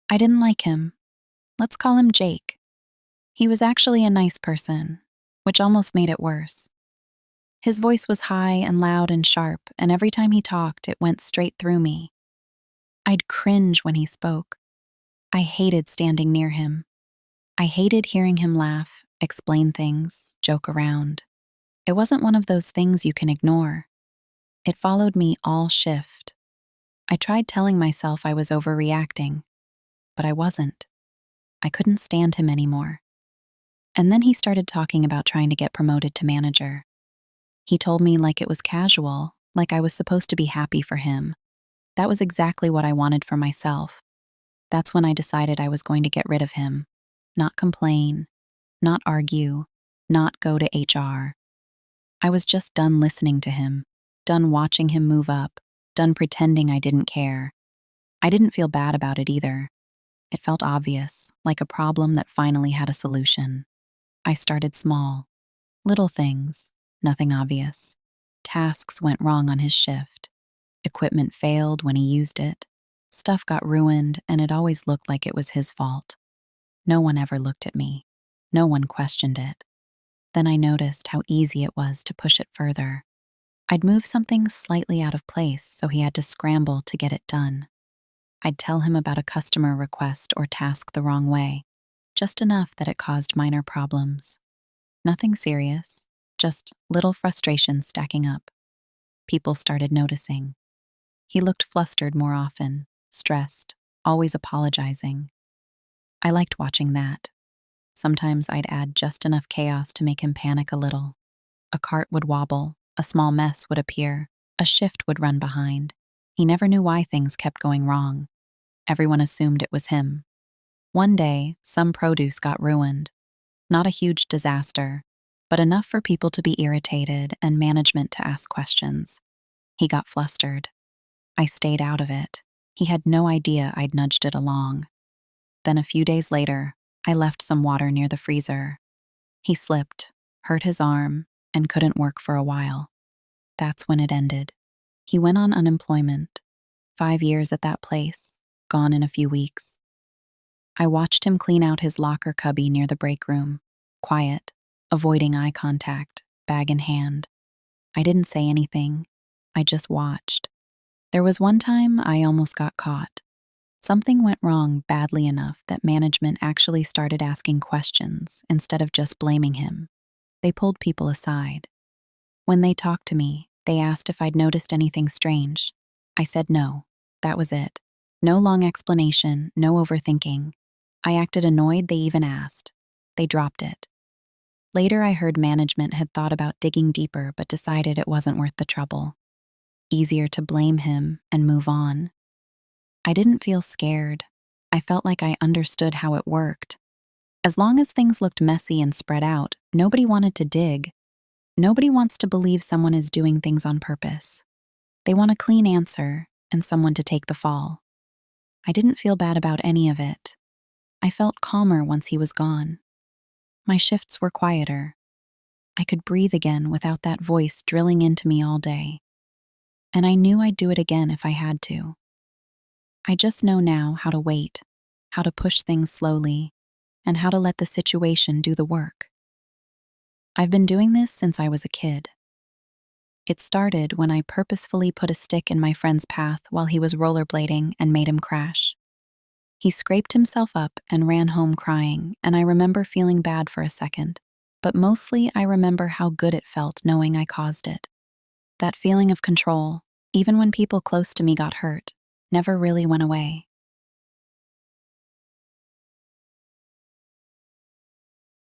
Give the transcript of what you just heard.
I didn't like him. Let's call him Jake. He was actually a nice person, which almost made it worse. His voice was high and loud and sharp, and every time he talked, it went straight through me. I'd cringe when he spoke. I hated standing near him. I hated hearing him laugh, explain things, joke around. It wasn't one of those things you can ignore. It followed me all shift. I tried telling myself I was overreacting, but I wasn't. I couldn't stand him anymore. And then he started talking about trying to get promoted to manager. He told me like it was casual, like I was supposed to be happy for him. That was exactly what I wanted for myself. That's when I decided I was going to get rid of him. Not complain, not argue, not go to HR. I was just done listening to him, done watching him move up, done pretending I didn't care. I didn't feel bad about it either. It felt obvious, like a problem that finally had a solution. I started small. Little things, nothing obvious. Tasks went wrong on his shift. Equipment failed when he used it. Stuff got ruined, and it always looked like it was his fault. No one ever looked at me. No one questioned it. Then I noticed how easy it was to push it further. I'd move something slightly out of place so he had to scramble to get it done. I'd tell him about a customer request or task the wrong way, just enough that it caused minor problems. Nothing serious, just little frustrations stacking up. People started noticing. He looked flustered more often, stressed, always apologizing. I liked watching that. Sometimes I'd add just enough chaos to make him panic a little. A cart would wobble, a small mess would appear, a shift would run behind. He never knew why things kept going wrong. Everyone assumed it was him. One day, some produce got ruined. Not a huge disaster, but enough for people to be irritated and management to ask questions. He got flustered. I stayed out of it. He had no idea I'd nudged it along. Then a few days later, I left some water near the freezer. He slipped, hurt his arm, and couldn't work for a while. That's when it ended. He went on unemployment. 5 years at that place, gone in a few weeks. I watched him clean out his locker cubby near the break room, quiet, avoiding eye contact, bag in hand. I didn't say anything. I just watched. There was one time I almost got caught. Something went wrong badly enough that management actually started asking questions instead of just blaming him. They pulled people aside. When they talked to me, they asked if I'd noticed anything strange. I said no. That was it. No long explanation, no overthinking. I acted annoyed they even asked. They dropped it. Later I heard management had thought about digging deeper but decided it wasn't worth the trouble. Easier to blame him and move on. I didn't feel scared. I felt like I understood how it worked. As long as things looked messy and spread out, nobody wanted to dig. Nobody wants to believe someone is doing things on purpose. They want a clean answer and someone to take the fall. I didn't feel bad about any of it. I felt calmer once he was gone. My shifts were quieter. I could breathe again without that voice drilling into me all day. And I knew I'd do it again if I had to. I just know now how to wait, how to push things slowly, and how to let the situation do the work. I've been doing this since I was a kid. It started when I purposefully put a stick in my friend's path while he was rollerblading and made him crash. He scraped himself up and ran home crying, and I remember feeling bad for a second, but mostly I remember how good it felt knowing I caused it. That feeling of control, even when people close to me got hurt, never really went away.